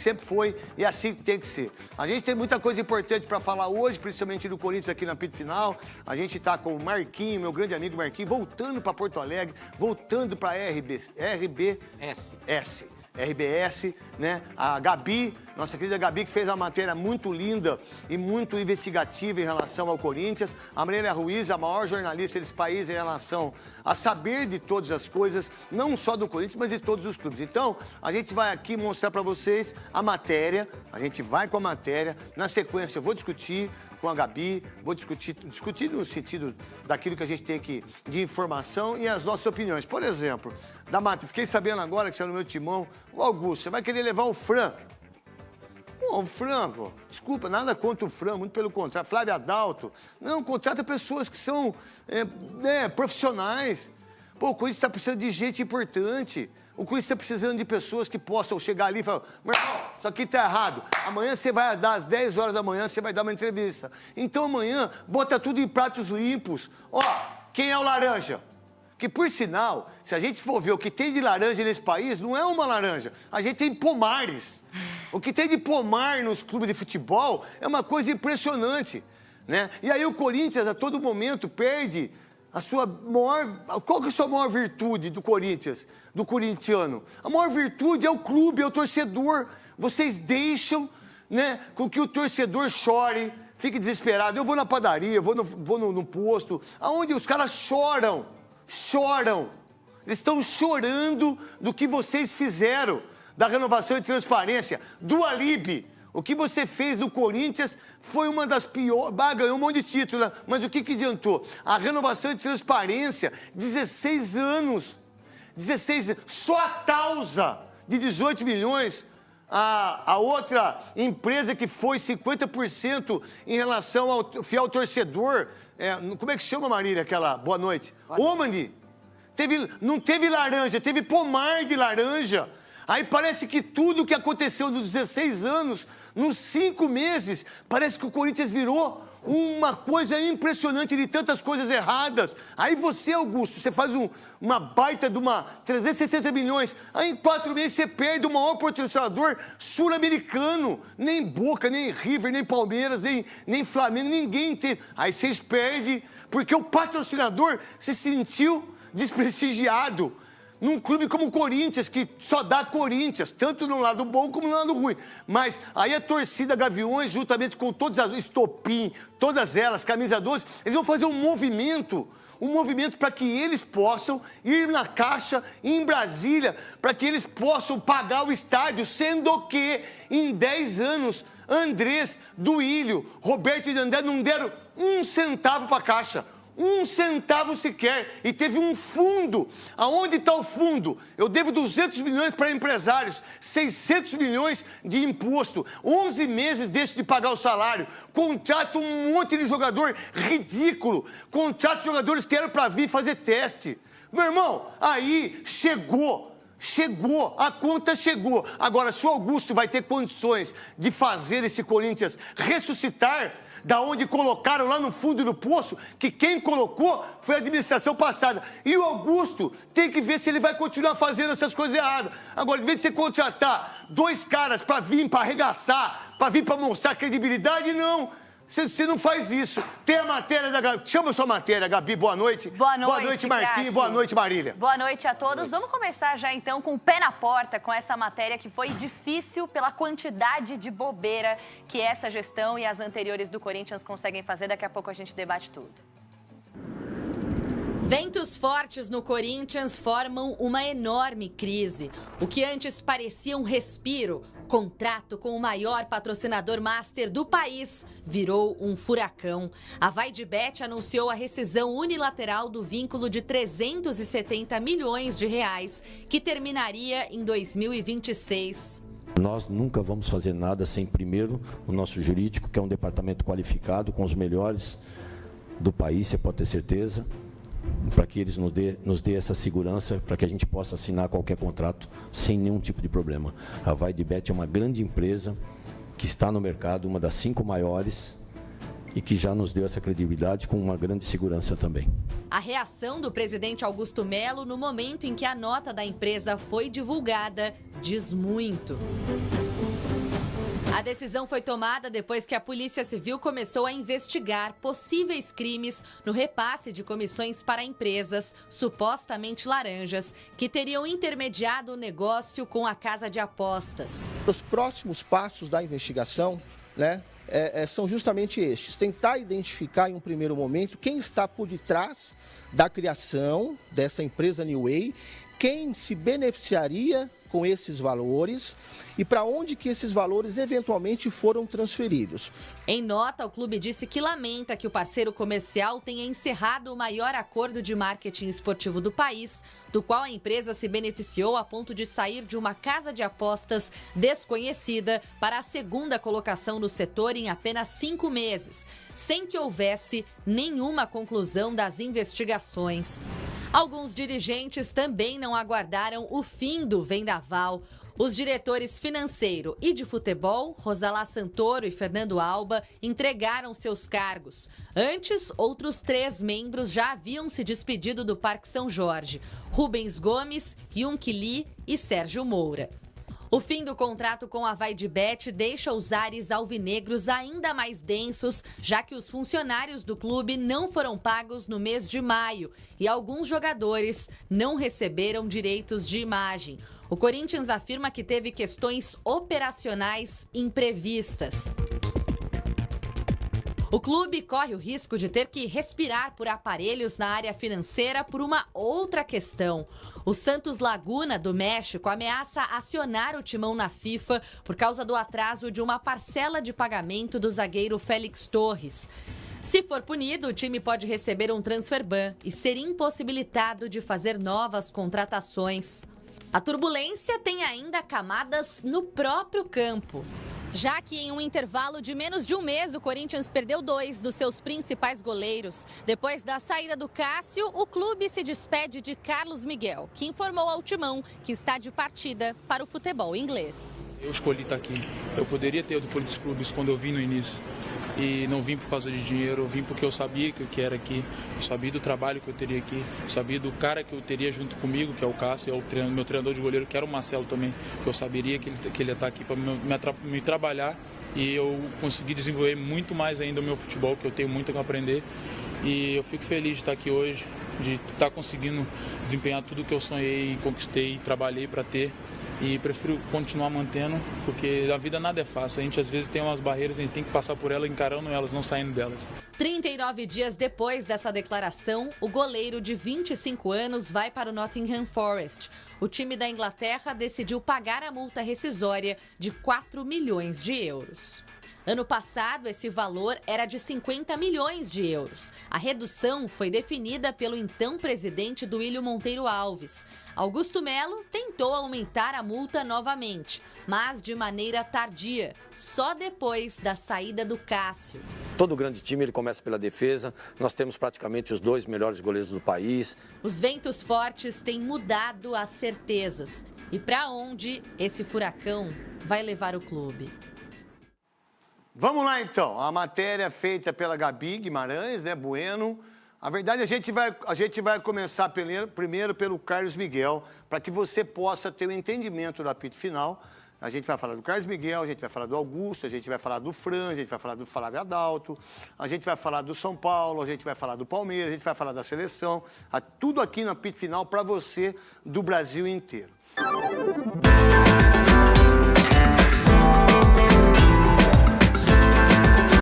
sempre foi e assim que tem que ser. A gente tem muita coisa importante para falar hoje, principalmente do Corinthians aqui na apito final. A gente está com o Marquinho, meu grande amigo Marquinho, voltando para Porto Alegre, voltando para RBS, né? A Gabi, nossa querida Gabi, que fez uma matéria muito linda e muito investigativa em relação ao Corinthians. A Marília Ruiz, a maior jornalista desse país em relação a saber de todas as coisas, não só do Corinthians, mas de todos os clubes. Então, a gente vai aqui mostrar para vocês a matéria, a gente vai com a matéria. Na sequência, eu vou discutir com a Gabi, vou discutir no sentido daquilo que a gente tem aqui de informação e as nossas opiniões. Por exemplo, da Mata, fiquei sabendo agora que saiu no meu timão, o Augusto, você vai querer levar o Fran. Pô, o Fran, pô, desculpa, nada contra o Fran, muito pelo contrário, Flávio Adalto. Não, contrata pessoas que são profissionais. Pô, o Corinthians está precisando de gente importante. O Corinthians está precisando de pessoas que possam chegar ali e falar, meu irmão, isso aqui está errado. Amanhã você vai dar às 10 horas da manhã, você vai dar uma entrevista. Então amanhã, bota tudo em pratos limpos. Ó, quem é o laranja? Que, por sinal, se a gente for ver o que tem de laranja nesse país, não é uma laranja. A gente tem pomares. O que tem de pomar nos clubes de futebol é uma coisa impressionante, né? E aí o Corinthians, a todo momento, perde a sua maior... Qual que é a sua maior virtude do Corinthians, do corintiano? A maior virtude é o clube, é o torcedor. Vocês deixam, né, com que o torcedor chore, fique desesperado. Eu vou na padaria, eu vou no posto, aonde os caras choram. Eles estão chorando do que vocês fizeram, da renovação e transparência, do Alibi. O que você fez no Corinthians foi uma das piores... ganhou um monte de título, né? Mas o que adiantou? A renovação e transparência, 16 anos. 16 anos. Só a Tausa, de 18 milhões, a outra empresa que foi 50% em relação ao fiel torcedor... como é que chama, Marília, aquela... Boa noite. Omni. Não teve laranja, teve pomar de laranja. Aí parece que tudo que aconteceu nos 16 anos, nos 5 meses, parece que o Corinthians virou uma coisa impressionante de tantas coisas erradas. Aí você, Augusto, você faz uma baita de 360 milhões. Aí em 4 meses você perde o maior patrocinador sul-americano. Nem Boca, nem River, nem Palmeiras, nem Flamengo, ninguém tem. Aí vocês perdem porque o patrocinador se sentiu desprestigiado. Num clube como o Corinthians, que só dá Corinthians, tanto no lado bom como no lado ruim. Mas aí a torcida Gaviões, juntamente com todas as Estopim, todas elas, Camisa 12, eles vão fazer um movimento para que eles possam ir na Caixa em Brasília, para que eles possam pagar o estádio, sendo que em 10 anos, Andrés, Duílio, Roberto e André não deram 1 centavo para a Caixa. 1 centavo sequer. E teve um fundo. Aonde está o fundo? Eu devo 200 milhões para empresários, 600 milhões de imposto, 11 meses deixo de pagar o salário, contrato um monte de jogador ridículo, contrato jogadores que eram para vir fazer teste. Meu irmão, aí chegou, a conta chegou. Agora, se o Augusto vai ter condições de fazer esse Corinthians ressuscitar, da onde colocaram lá no fundo do poço, que quem colocou foi a administração passada. E o Augusto tem que ver se ele vai continuar fazendo essas coisas erradas. Agora, em vez de você contratar 2 caras para vir, para arregaçar, para vir para mostrar credibilidade, não. Você não faz isso. Tem a matéria da Gabi. Chama a sua matéria, Gabi. Boa noite. Boa noite, Marquinhos. Boa noite, Marília. Boa noite a todos. Vamos começar já, então, com o pé na porta, com essa matéria que foi difícil pela quantidade de bobeira que essa gestão e as anteriores do Corinthians conseguem fazer. Daqui a pouco a gente debate tudo. Ventos fortes no Corinthians formam uma enorme crise. O que antes parecia um respiro, contrato com o maior patrocinador master do país, virou um furacão. A Vaidebet anunciou a rescisão unilateral do vínculo de 370 milhões de reais, que terminaria em 2026. Nós nunca vamos fazer nada sem primeiro o nosso jurídico, que é um departamento qualificado, com os melhores do país, você pode ter certeza, para que eles nos dê essa segurança, para que a gente possa assinar qualquer contrato sem nenhum tipo de problema. A Vaidebet é uma grande empresa que está no mercado, uma das 5 maiores, e que já nos deu essa credibilidade com uma grande segurança também. A reação do presidente Augusto Melo no momento em que a nota da empresa foi divulgada diz muito. A decisão foi tomada depois que a Polícia Civil começou a investigar possíveis crimes no repasse de comissões para empresas, supostamente laranjas, que teriam intermediado o negócio com a casa de apostas. Os próximos passos da investigação, né, são justamente estes: tentar identificar em um primeiro momento quem está por detrás da criação dessa empresa New Way, quem se beneficiaria com esses valores e para onde que esses valores eventualmente foram transferidos. Em nota, o clube disse que lamenta que o parceiro comercial tenha encerrado o maior acordo de marketing esportivo do país, do qual a empresa se beneficiou a ponto de sair de uma casa de apostas desconhecida para a segunda colocação no setor em apenas 5 meses, sem que houvesse nenhuma conclusão das investigações. Alguns dirigentes também não aguardaram o fim do vendaval. Os diretores financeiro e de futebol, Rosalá Santoro e Fernando Alba, entregaram seus cargos. Antes, outros 3 membros já haviam se despedido do Parque São Jorge: Rubens Gomes, Yunque Lee e Sérgio Moura. O fim do contrato com a Vaidebet deixa os ares alvinegros ainda mais densos, já que os funcionários do clube não foram pagos no mês de maio e alguns jogadores não receberam direitos de imagem. O Corinthians afirma que teve questões operacionais imprevistas. O clube corre o risco de ter que respirar por aparelhos na área financeira por uma outra questão. O Santos Laguna, do México, ameaça acionar o timão na FIFA por causa do atraso de uma parcela de pagamento do zagueiro Félix Torres. Se for punido, o time pode receber um transfer ban e ser impossibilitado de fazer novas contratações. A turbulência tem ainda camadas no próprio campo. Já que em um intervalo de menos de um mês, o Corinthians perdeu 2 dos seus principais goleiros. Depois da saída do Cássio, o clube se despede de Carlos Miguel, que informou ao timão que está de partida para o futebol inglês. Eu escolhi estar aqui. Eu poderia ter ido para outros clubes quando eu vim no início. E não vim por causa de dinheiro, eu vim porque eu sabia que eu quero aqui, eu sabia do trabalho que eu teria aqui, eu sabia do cara que eu teria junto comigo, que é o Cássio, é o meu treinador de goleiro, que era o Marcelo também, que eu saberia que ele ia estar aqui para me trabalhar, e eu consegui desenvolver muito mais ainda o meu futebol, que eu tenho muito a aprender. E eu fico feliz de estar aqui hoje, de estar conseguindo desempenhar tudo que eu sonhei, conquistei, trabalhei para ter. E prefiro continuar mantendo, porque a vida nada é fácil. A gente às vezes tem umas barreiras, a gente tem que passar por elas, encarando elas, não saindo delas. 39 dias depois dessa declaração, o goleiro de 25 anos vai para o Nottingham Forest. O time da Inglaterra decidiu pagar a multa rescisória de 4 milhões de euros. Ano passado, esse valor era de 50 milhões de euros. A redução foi definida pelo então presidente Duílio Monteiro Alves. Augusto Melo tentou aumentar a multa novamente, mas de maneira tardia, só depois da saída do Cássio. Todo grande time ele começa pela defesa, nós temos praticamente os 2 melhores goleiros do país. Os ventos fortes têm mudado as certezas. E para onde esse furacão vai levar o clube? Vamos lá, então. A matéria feita pela Gabi Guimarães, né, Bueno. A verdade, a gente vai começar primeiro pelo Carlos Miguel, para que você possa ter o entendimento do apito final. A gente vai falar do Carlos Miguel, a gente vai falar do Augusto, a gente vai falar do Fran, a gente vai falar do Flávio Adalto, a gente vai falar do São Paulo, a gente vai falar do Palmeiras, a gente vai falar da seleção. Tudo aqui no apito final para você do Brasil inteiro.